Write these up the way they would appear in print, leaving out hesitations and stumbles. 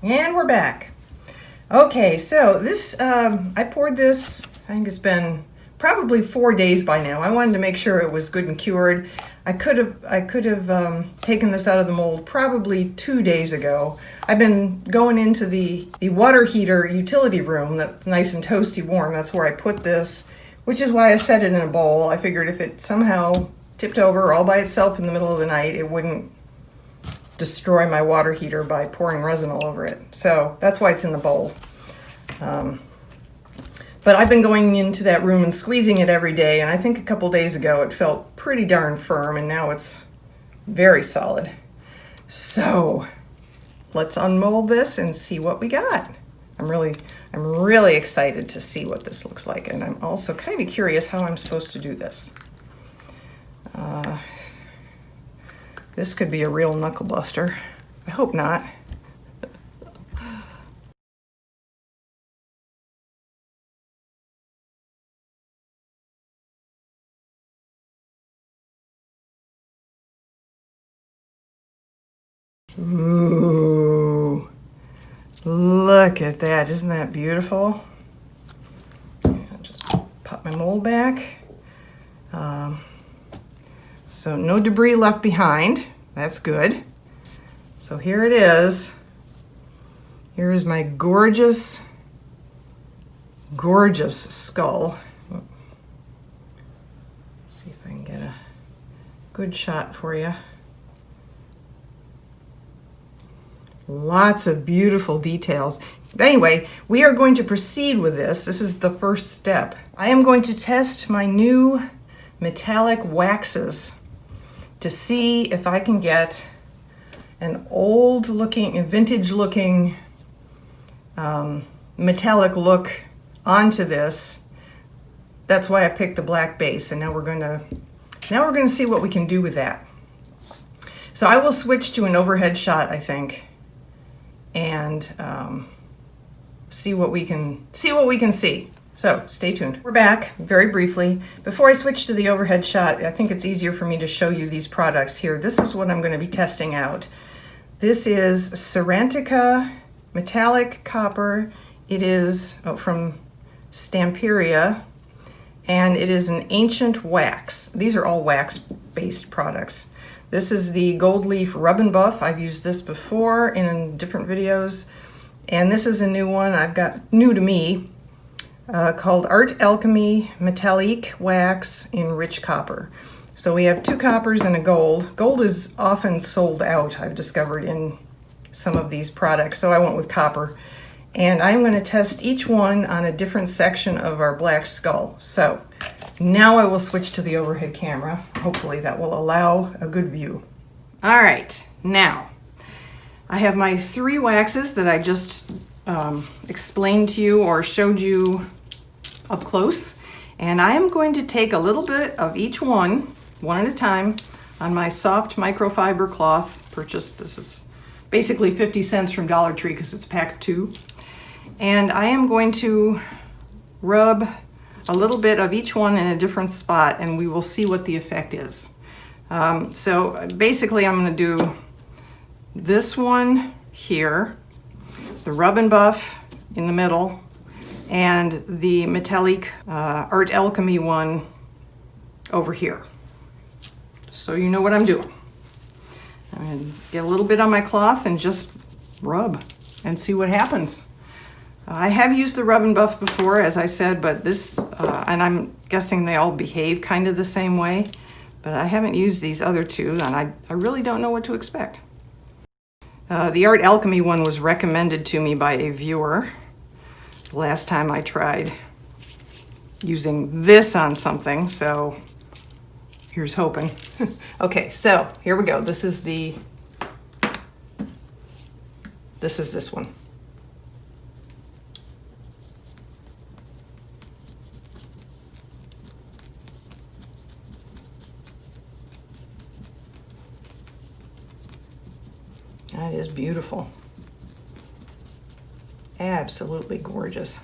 And we're back. Okay, so this, I poured this, I think it's been probably 4 days by now. I wanted to make sure it was good and cured. I could have taken this out of the mold probably 2 days ago. I've been going into the water heater utility room that's nice and toasty warm. That's where I put this, which is why I set it in a bowl. I figured if it somehow tipped over all by itself in the middle of the night, it wouldn't destroy my water heater by pouring resin all over it. So that's why it's in the bowl. But I've been going into that room and squeezing it every day, and I think a couple days ago it felt pretty darn firm, and now it's very solid. So let's unmold this and see what we got. I'm really excited to see what this looks like, and I'm also kind of curious how I'm supposed to do this. This could be a real knuckle buster. I hope not. Ooh, look at that. Isn't that beautiful? I'll just pop my mold back. So no debris left behind. That's good. So here it is. Here is my gorgeous, gorgeous skull. Let's see if I can get a good shot for you. Lots of beautiful details. Anyway, we are going to proceed with this. This is the first step. I am going to test my new metallic waxes to see if I can get an old looking, vintage looking metallic look onto this. That's why I picked the black base, and now we're gonna see what we can do with that. So I will switch to an overhead shot, I think, and see what we can see. So stay tuned. We're back very briefly. Before I switch to the overhead shot, I think it's easier for me to show you these products here. This is what I'm going to be testing out. This is Cerantica metallic copper. It is from Stamperia, and it is an ancient wax. These are all wax-based products. This is the Gold Leaf Rub and Buff. I've used this before in different videos. And this is a new one I've got, new to me, called Art Alchemy Metallique Wax in Rich Copper. So we have 2 coppers and a gold. Gold is often sold out, I've discovered, in some of these products, so I went with copper. And I'm going to test each one on a different section of our black skull. So now I will switch to the overhead camera. Hopefully that will allow a good view. All right, now I have my 3 waxes that I just explained to you or showed you up close. And I am going to take a little bit of each one at a time, on my soft microfiber cloth purchased. This is basically 50 cents from Dollar Tree because it's packed 2. And I am going to rub a little bit of each one in a different spot, and we will see what the effect is. So basically I'm going to do this one here, the Rub and Buff in the middle, and the metallic Art Alchemy one over here. So you know what I'm doing. I'm going to get a little bit on my cloth and just rub and see what happens. I have used the Rub and Buff before, as I said, but this, and I'm guessing they all behave kind of the same way, but I haven't used these other 2, and I really don't know what to expect. The Art Alchemy one was recommended to me by a viewer the last time I tried using this on something, so here's hoping. Okay, so here we go. This is this one. That is beautiful. Absolutely gorgeous.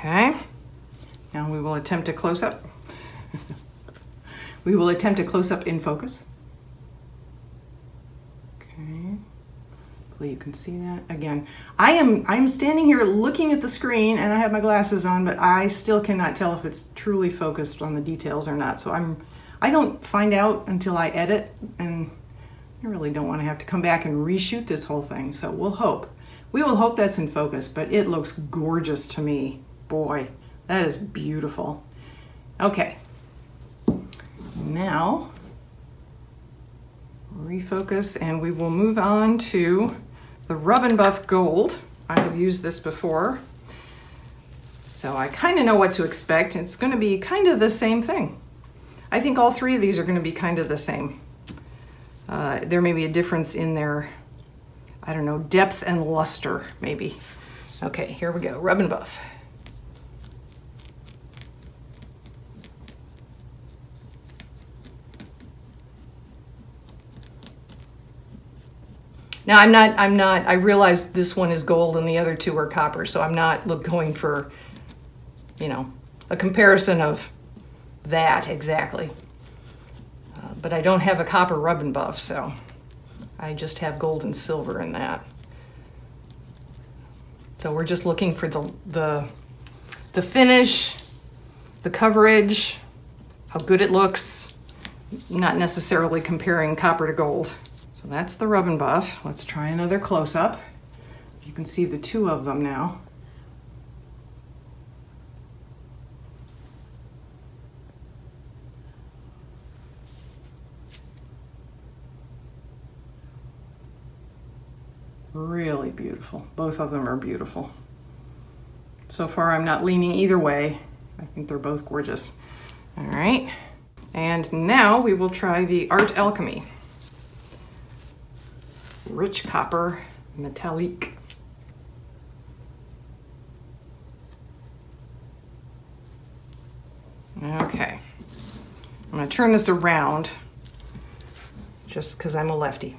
Okay, now we will attempt a close-up. We will attempt a close-up in focus. Okay, hopefully you can see that. Again, I'm standing here looking at the screen and I have my glasses on, but I still cannot tell if it's truly focused on the details or not. So I don't find out until I edit, and I really don't want to have to come back and reshoot this whole thing. So we'll hope. We will hope that's in focus, but it looks gorgeous to me. Boy, that is beautiful. Okay, now refocus and we will move on to the Rub and Buff Gold. I have used this before, so I kind of know what to expect. It's going to be kind of the same thing. I think all three of these are going to be kind of the same. There may be a difference in their, I don't know, depth and luster, maybe. Okay, here we go, Rub and Buff. Now I realize this one is gold and the other two are copper, so I'm not going for, you know, a comparison of that exactly. But I don't have a copper Rub and Buff, so I just have gold and silver in that. So we're just looking for the finish, the coverage, how good it looks, not necessarily comparing copper to gold. So that's the Rub and Buff. Let's try another close-up. You can see the two of them now. Really beautiful. Both of them are beautiful. So far I'm not leaning either way. I think they're both gorgeous. All right, and now we will try the Art Alchemy Rich Copper Metallique. Okay, I'm going to turn this around just because I'm a lefty.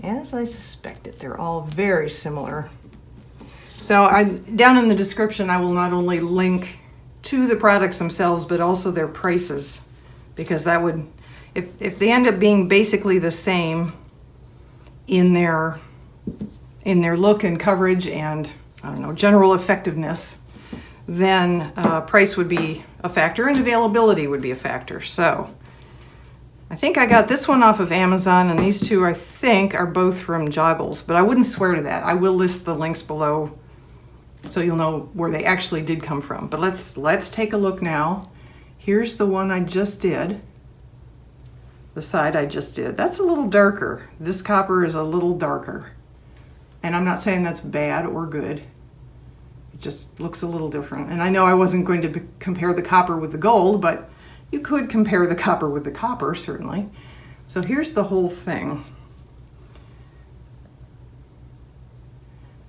As I suspected, they're all very similar. So down in the description, I will not only link to the products themselves, but also their prices, because that would, if they end up being basically the same in their look and coverage and, I don't know, general effectiveness, then price would be a factor and availability would be a factor. So I think I got this one off of Amazon, and these two I think are both from Joggles, but I wouldn't swear to that. I will list the links below so you'll know where they actually did come from. But let's take a look now. Here's the one I just did. The side I just did. That's a little darker. This copper is a little darker. And I'm not saying that's bad or good. It just looks a little different. And I know I wasn't going to compare the copper with the gold, but you could compare the copper with the copper, certainly. So here's the whole thing.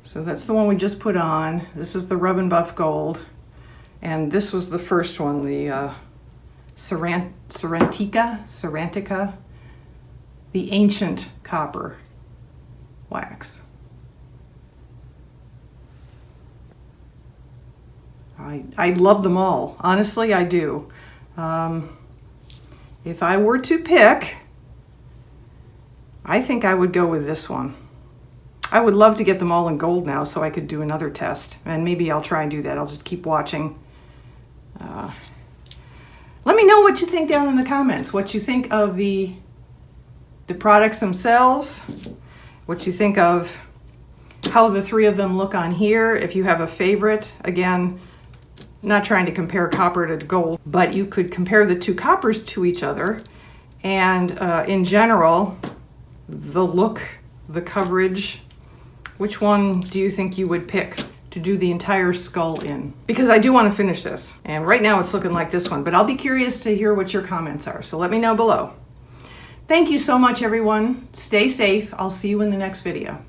So that's the one we just put on. This is the Rub and Buff Gold. And this was the first one, the Cerantica, the Ancient Copper Wax. I love them all. Honestly, I do. If I were to pick, I think I would go with this one. I would love to get them all in gold now so I could do another test, and maybe I'll try and do that. I'll just keep watching. Let me know what you think down in the comments, what you think of the products themselves, what you think of how the three of them look on here, if you have a favorite. Again, not trying to compare copper to gold, but you could compare the two coppers to each other, and in general, the look, the coverage. Which one do you think you would pick to do the entire skull in? Because I do want to finish this, and right now it's looking like this one, but I'll be curious to hear what your comments are, so let me know below. Thank you so much, everyone. Stay safe. I'll see you in the next video.